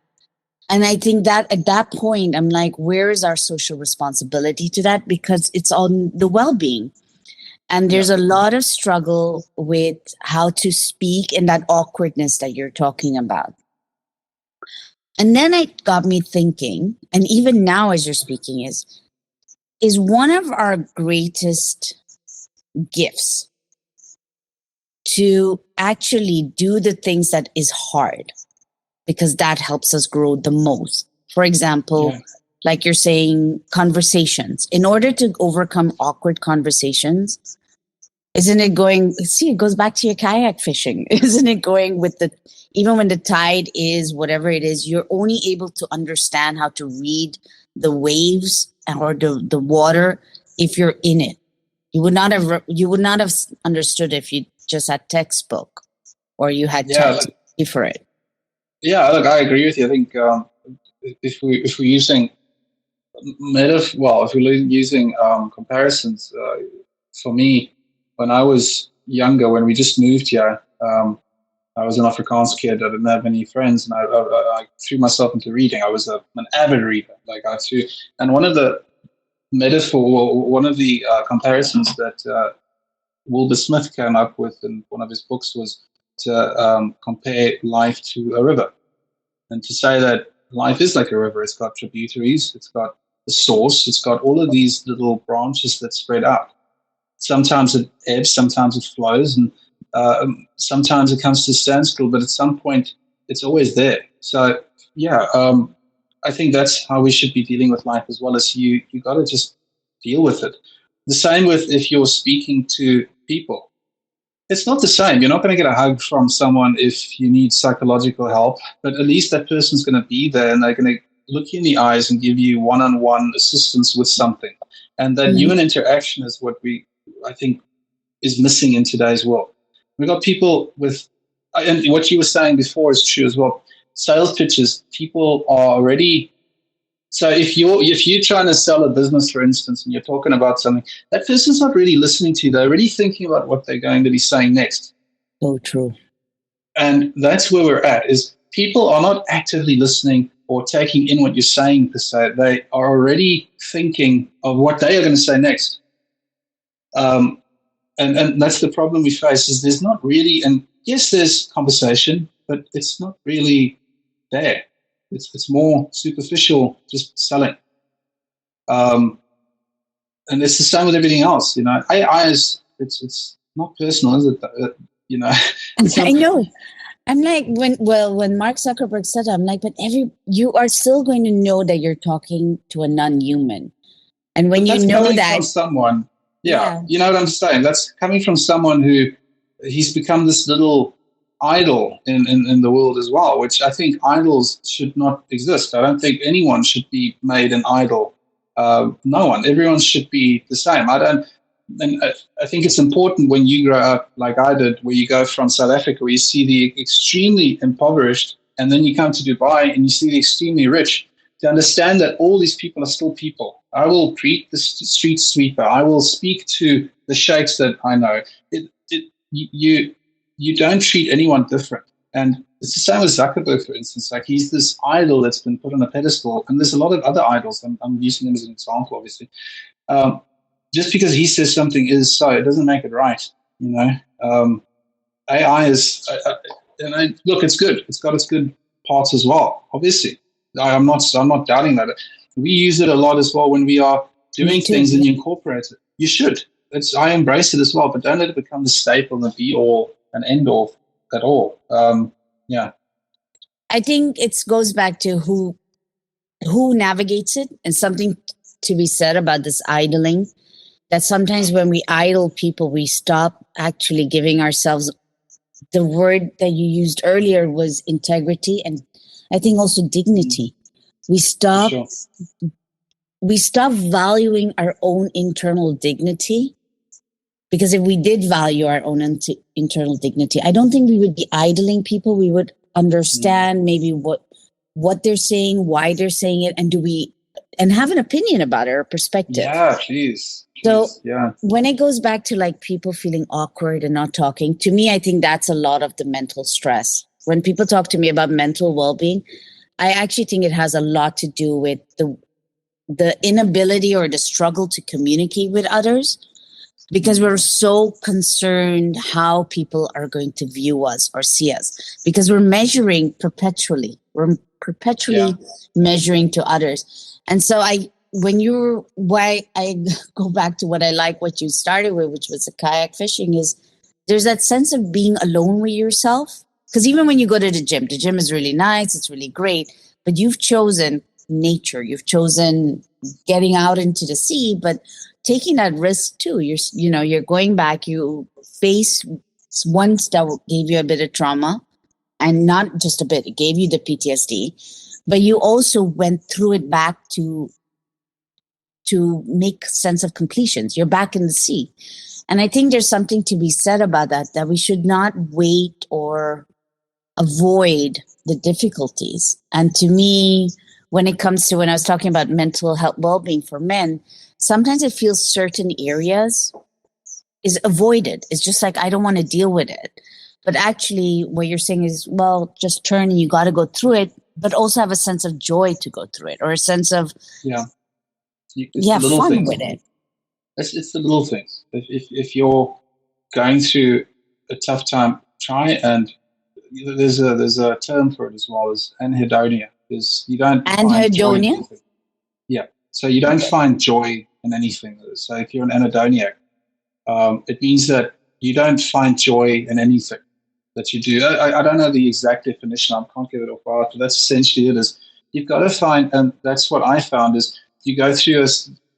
And I think that at that point, I'm like, where is our social responsibility to that? Because it's on the well-being. And there's a lot of struggle with how to speak and that awkwardness that you're talking about. And then it got me thinking, and even now as you're speaking, is one of our greatest gifts to actually do the things that is hard, because that helps us grow the most. For example, like you're saying, conversations. In order to overcome awkward conversations, isn't it going, it goes back to your kayak fishing. Isn't it going with even when the tide is whatever it is, you're only able to understand how to read the waves or the water if you're in it. You would not have understood if you just had textbook or you had ChatGPT for it. Yeah, look, I agree with you. I think if we're using if we're using comparisons, for me, when I was younger, when we just moved here, I was an Afrikaans kid. I didn't have any friends, and I threw myself into reading. I was an avid reader. And one of the comparisons that Wilbur Smith came up with in one of his books was to compare life to a river, and to say that life is like a river. It's got tributaries, it's got the source, it's got all of these little branches that spread out. Sometimes it ebbs, sometimes it flows, and sometimes it comes to a standstill, but at some point it's always there. So, yeah, I think that's how we should be dealing with life as well. As you got to just deal with it. The same with if you're speaking to people. It's not the same. You're not going to get a hug from someone if you need psychological help, but at least that person's going to be there and they're going to look you in the eyes and give you one-on-one assistance with something. And that human interaction is what I think, is missing in today's world. We've got people with, and what you were saying before is true as well. Sales pitches, people are already. So if you're trying to sell a business, for instance, and you're talking about something, that person's not really listening to you. They're already thinking about what they're going to be saying next. So true. And that's where we're at, is people are not actively listening or taking in what you're saying per se. They are already thinking of what they are going to say next. And that's the problem we face, is there's not really, and yes, there's conversation, but it's not really there. It's more superficial, just selling. And it's the same with everything else. AI is, it's not personal, is it? I know. I'm like, when Mark Zuckerberg said that, I'm like, but you are still going to know that you're talking to a non-human. And when you know that from someone, you know what I'm saying? That's coming from someone who he's become this little idol in the world as well, which I think idols should not exist. I don't think anyone should be made an idol. No one. Everyone should be the same. I think it's important when you grow up like I did, where you go from South Africa, where you see the extremely impoverished, and then you come to Dubai and you see the extremely rich, to understand that all these people are still people. I will greet the street sweeper. I will speak to the sheikhs that I know. You don't treat anyone different. And it's the same with Zuckerberg, for instance. Like, he's this idol that's been put on a pedestal, and there's a lot of other idols. I'm using them as an example, obviously. Just because he says something is so, it doesn't make it right. AI is, look, it's good. It's got its good parts as well. Obviously, I'm not doubting that. We use it a lot as well when we are doing things, and you incorporate it. You should. I embrace it as well, but don't let it become the staple, the be all and end all at all. I think it goes back to who navigates it, and something to be said about this idling. That sometimes when we idle people, we stop actually giving ourselves, the word that you used earlier was integrity, and I think also dignity. We stop valuing our own internal dignity, because if we did value our own internal dignity, I don't think we would be idling people. We would understand maybe what they're saying, why they're saying it, and have an opinion about it, or perspective. Yeah, please. So when it goes back to like people feeling awkward and not talking, to me, I think that's a lot of the mental stress. When people talk to me about mental well-being, I actually think it has a lot to do with the inability or the struggle to communicate with others, because we're so concerned how people are going to view us or see us, because we're measuring perpetually. We're perpetually measuring to others. And so why I go back to what you started with, which was the kayak fishing, is there's that sense of being alone with yourself. Because even when you go to the gym is really nice, it's really great, but you've chosen nature, you've chosen getting out into the sea, but taking that risk too. You're going back, you face once that gave you a bit of trauma, and not just a bit, it gave you the PTSD, but you also went through it back to make sense of completions. You're back in the sea. And I think there's something to be said about that we should not wait or avoid the difficulties. And to me, when I was talking about mental health well-being for men, sometimes it feels certain areas is avoided. It's just like, I don't want to deal with it. But actually what you're saying is, well, just turn and you got to go through it, but also have a sense of joy to go through it, or a sense of fun things. with it. It's the little things. If you're going through a tough time, try and there's a term for it as well as anhedonia. Is you don't find joy in Anhedonia? anything. Yeah. So you don't Okay. find joy in anything. So if you're an anhedoniac, it means that you don't find joy in anything that you do. I don't know the exact definition. I can't get it off by heart, but that's essentially it. Is you've got to find, and that's what I found is you go through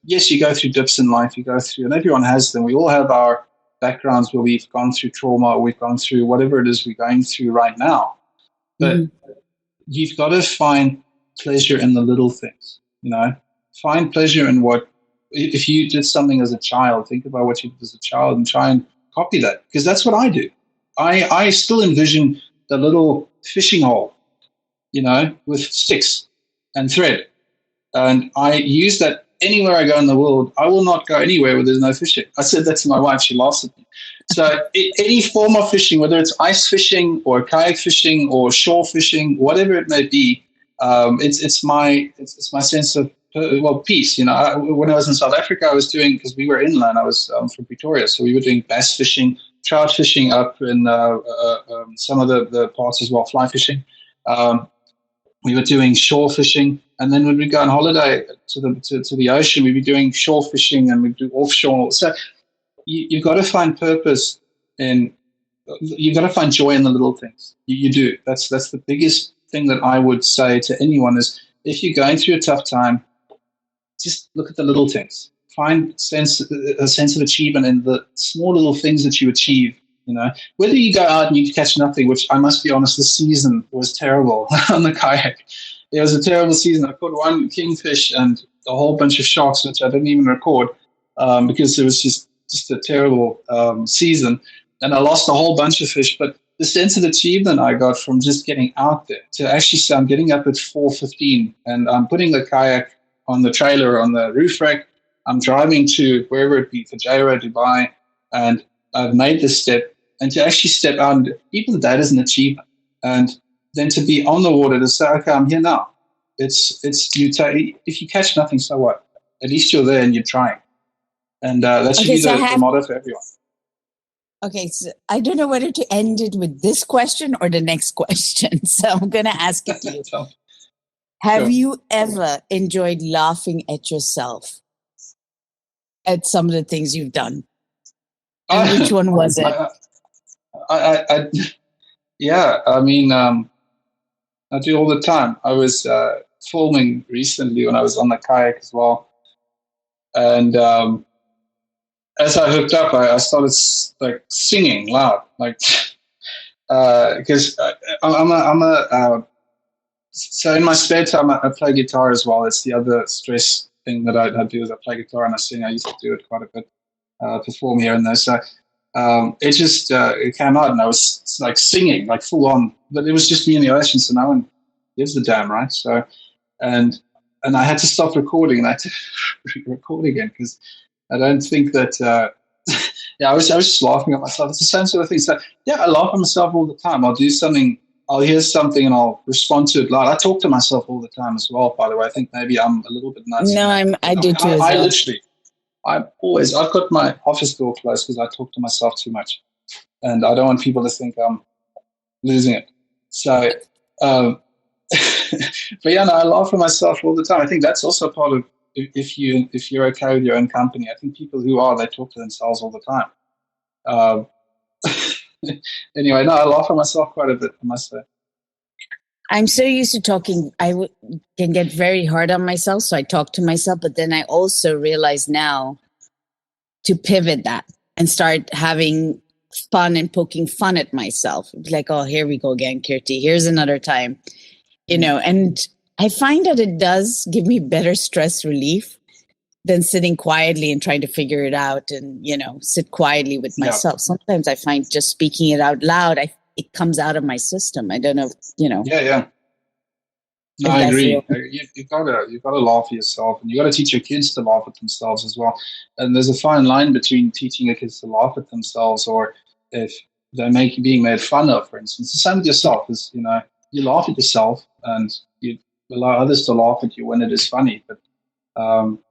yes, you go through dips in life. You go through, and everyone has them. We all have our backgrounds where we've gone through trauma, or we've gone through whatever it is we're going through right now. But you've got to find pleasure in the little things. Find pleasure in what. If you did something as a child, think about what you did as a child and try and copy that, because that's what I do. I still envision the little fishing hole, with sticks and thread. And I use that anywhere I go in the world. I will not go anywhere where there's no fishing. I said that to my wife. She laughs at me. So any form of fishing, whether it's ice fishing or kayak fishing or shore fishing, whatever it may be, it's my sense of peace. When I was in South Africa, I was doing, because we were inland. I was from Pretoria, so we were doing bass fishing, trout fishing up in some of the parts as well, fly fishing. We were doing shore fishing, and then when we go on holiday to the ocean, we'd be doing shore fishing, and we'd do offshore. So you've got to find purpose you've got to find joy in the little things. You do. That's the biggest thing that I would say to anyone is, if you're going through a tough time, just look at the little things. Find a sense of achievement in the small little things that you achieve. Whether you go out and you catch nothing, which I must be honest, this season was terrible on the kayak. It was a terrible season. I caught one kingfish and a whole bunch of sharks, which I didn't even record because it was just a terrible season. And I lost a whole bunch of fish. But the sense of achievement I got from just getting out there to actually say, I'm getting up at 4:15 and I'm putting the kayak on the trailer on the roof rack. I'm driving to wherever it be, Fujairah, Dubai, and I've made this step. And to actually step out, and even that is an achievement. And then to be on the water, to say, okay, I'm here now. If you catch nothing, so what? At least you're there and you're trying. And that should be the motto for everyone. Okay, so I don't know whether to end it with this question or the next question. So I'm going to ask it to you. Have you ever enjoyed laughing at yourself at some of the things you've done? And which one was it? Yeah, I mean, I do all the time. I was filming recently when I was on the kayak as well, and as I hooked up, I started singing loud, because so in my spare time I play guitar as well. It's the other stress thing that I do is I play guitar and I sing. I used to do it quite a bit, perform here and there. So it came out and I was singing full on, but it was just me in the ocean, so no one gives a damn, right? So and I had to stop recording and I had to record again because I don't think that I was just laughing at myself. It's the same sort of thing. So yeah, I laugh at myself all the time. I'll do something, I'll hear something and I'll respond to it loud. I talk to myself all the time as well, by the way. I think maybe I'm a little bit nuts. No, I do too as well. I've got my office door closed because I talk to myself too much. And I don't want people to think I'm losing it. So, but yeah, no, I laugh at myself all the time. I think that's also part of, if you're okay with your own company, I think people who they talk to themselves all the time. Anyway, no, I laugh at myself quite a bit, I must say. I'm so used to talking. Can get very hard on myself, so I talk to myself. But then I also realize now to pivot that and start having fun and poking fun at myself. Like, oh, here we go again, Kirti. Here's another time, And I find that it does give me better stress relief than sitting quietly and trying to figure it out and sit quietly with myself. Sometimes I find just speaking it out loud, it comes out of my system. I don't know, Yeah. No, I agree. You've got to laugh at yourself, and you got to teach your kids to laugh at themselves as well. And there's a fine line between teaching your kids to laugh at themselves, or if they're being made fun of, for instance. The same with yourself is, you laugh at yourself, and you allow others to laugh at you when it is funny. But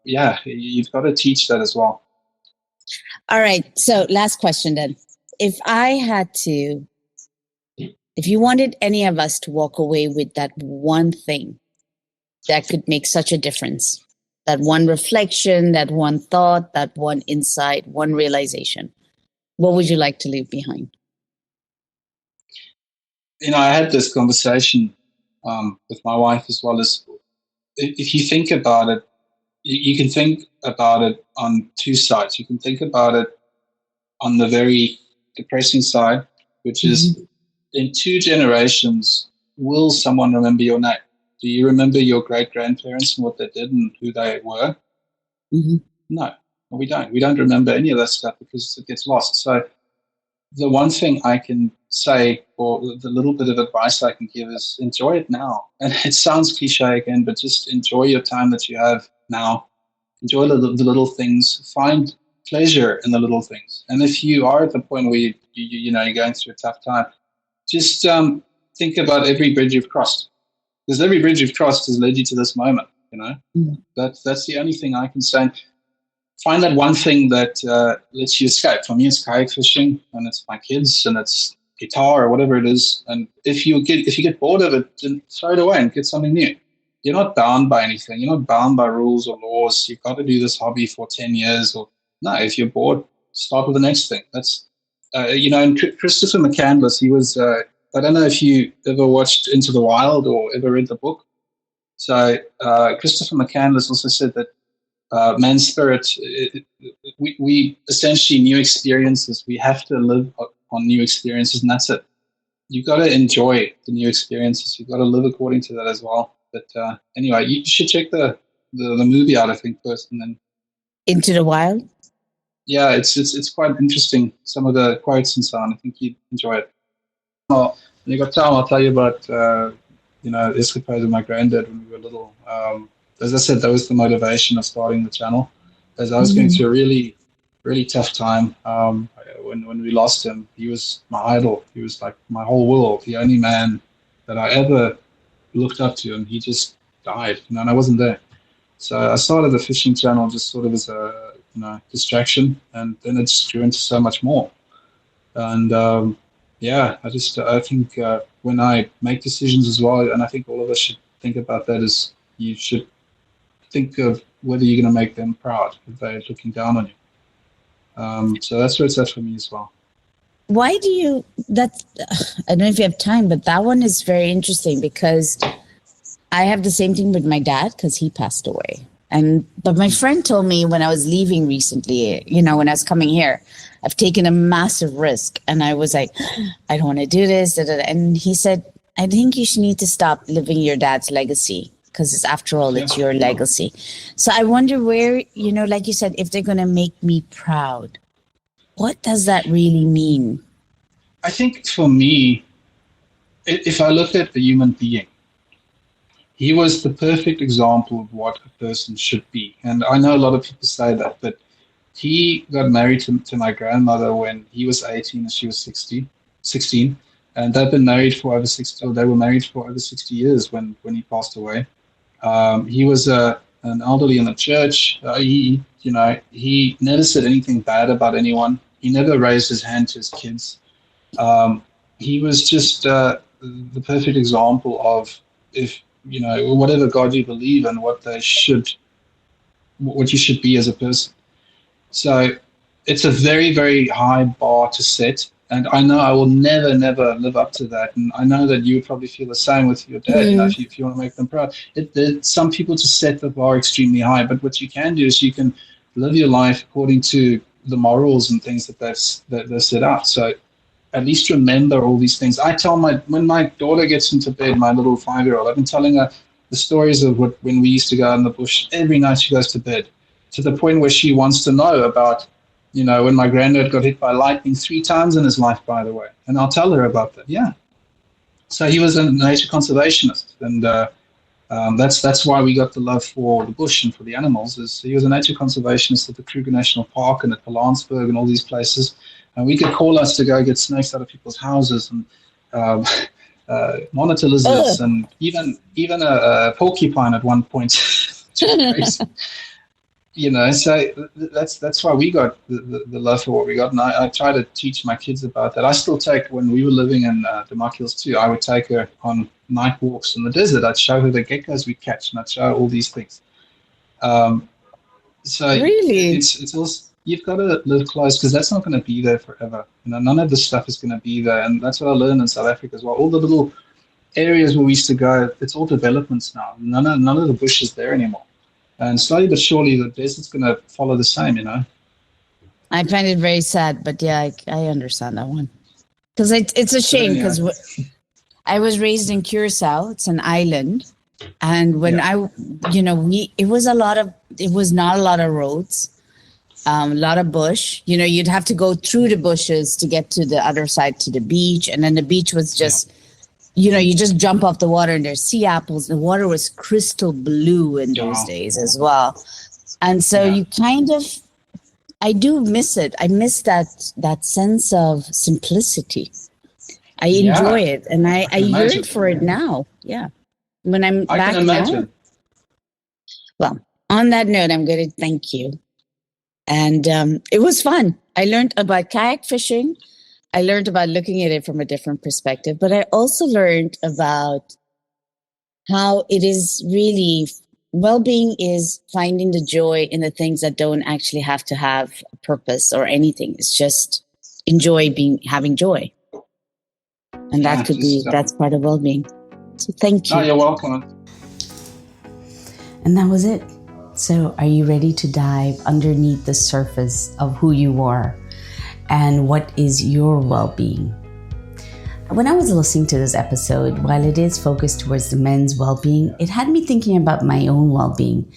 you've got to teach that as well. All right. So last question then. If I had to If you wanted any of us to walk away with that one thing that could make such a difference, that one reflection, that one thought, that one insight, one realization, what would you like to leave behind? I had this conversation with my wife as well. As if you think about it, you can think about it on two sides. You can think about it on the very depressing side, which is in 2 generations, will someone remember your name? Do you remember your great-grandparents and what they did and who they were? Mm-hmm. No, we don't. We don't remember any of that stuff because it gets lost. So the one thing I can say, or the little bit of advice I can give, is enjoy it now. And it sounds cliche again, but just enjoy your time that you have now. Enjoy the little things. Find pleasure in the little things. And if you are at the point where you're going through a tough time, just think about every bridge you've crossed. Because every bridge you've crossed has led you to this moment. That's the only thing I can say. Find that one thing that lets you escape. For me, it's kayak fishing, and it's my kids, and it's guitar or whatever it is. And if you get bored of it, then throw it away and get something new. You're not bound by anything. You're not bound by rules or laws. You've got to do this hobby for 10 years. Or no, if you're bored, start with the next thing. That's and Christopher McCandless, he was. I don't know if you ever watched Into the Wild or ever read the book. So Christopher McCandless also said that man's spirit, we essentially new experiences. We have to live on new experiences, and that's it. You've got to enjoy the new experiences. You've got to live according to that as well. But anyway, you should check the movie out, I think, first, and then Into the Wild. Yeah, it's quite interesting. Some of the quotes and so on. I think you'd enjoy it. Well, when you got time, I'll tell you about the escapades with my granddad when we were little. As I said, that was the motivation of starting the channel. As I was going through a really, really tough time, when we lost him, he was my idol. He was like my whole world, the only man that I ever looked up to, and he just died, and I wasn't there. So I started the fishing channel just sort of as a distraction, and then it just grew into so much more. And I think when I make decisions as well, and I think all of us should think about that, is you should think of whether you're going to make them proud if they're looking down on you. So that's where it's at for me as well. Why do you, I don't know if you have time, but that one is very interesting because I have the same thing with my dad because he passed away. But my friend told me when I was leaving recently, when I was coming here, I've taken a massive risk. And I was like, I don't want to do this. And he said, I think you should need to stop living your dad's legacy because after all, it's your legacy. So I wonder where, like you said, if they're going to make me proud, what does that really mean? I think for me, if I look at the human being, he was the perfect example of what a person should be. And I know a lot of people say that, but he got married to my grandmother when he was 18 and she was 16. And they've been married for over 60, or they were married for over 60 years when he passed away. He was an elderly in the church. He never said anything bad about anyone. He never raised his hand to his kids. He was just the perfect example of whatever God you believe in, what you should be as a person. So it's a very, very high bar to set. And I know I will never, never live up to that. And I know that you would probably feel the same with your dad, if you want to make them proud. Some people just set the bar extremely high. But what you can do is you can live your life according to the morals and things that they've set out. So at least remember all these things. I tell when my daughter gets into bed, my little 5-year-old, I've been telling her the stories of when we used to go out in the bush. Every night she goes to bed, to the point where she wants to know about, when my granddad got hit by lightning 3 times in his life, by the way. And I'll tell her about that. Yeah. So he was a nature conservationist, and that's why we got the love for the bush and for the animals. Is he was a nature conservationist at the Kruger National Park and at Pilanesberg and all these places. And we could call us to go get snakes out of people's houses and monitor lizards and even a porcupine at one point. So that's why we got the love for what we got, and I try to teach my kids about that. I still take, when we were living in the Mark Hills too, I would take her on night walks in the desert. I'd show her the geckos we catch, and I'd show her all these things. So Really? it's also, you've got to live close, because that's not going to be there forever. None of this stuff is going to be there, and that's what I learned in South Africa as well. All the little areas where we used to go, it's all developments now. None of the bush is there anymore. And slowly but surely, the desert's going to follow the same. I find it very sad, but yeah, I understand that one. Because it's a shame, because I was raised in Curacao. It's an island. And when it was not a lot of roads, a lot of bush. You'd have to go through the bushes to get to the other side, to the beach. And then the beach was just, you just jump off the water and there's sea apples. The water was crystal blue in those days as well. And so you kind of, I do miss it. I miss that sense of simplicity. I enjoy it, and I yearn for it now. Yeah. When I'm back home. Well, on that note, I'm going to thank you. And it was fun. I learned about kayak fishing. I learned about looking at it from a different perspective, but I also learned about how it is really, well-being is finding the joy in the things that don't actually have to have a purpose or anything. It's just having joy. And that that's part of well-being. So thank you. Oh, you're welcome. And that was it. So are you ready to dive underneath the surface of who you are and what is your well-being? When I was listening to this episode, while it is focused towards the men's well-being, it had me thinking about my own well-being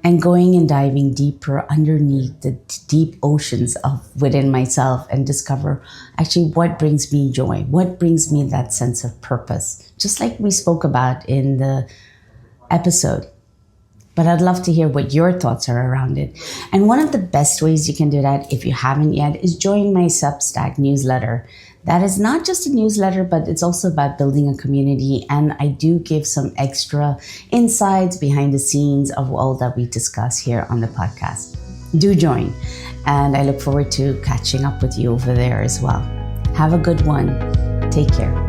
and going and diving deeper underneath the deep oceans of within myself and discover actually what brings me joy, what brings me that sense of purpose, just like we spoke about in the episode. But I'd love to hear what your thoughts are around it. And one of the best ways you can do that, if you haven't yet, is join my Substack newsletter. That is not just a newsletter, but it's also about building a community. And I do give some extra insights behind the scenes of all that we discuss here on the podcast. Do join. And I look forward to catching up with you over there as well. Have a good one. Take care.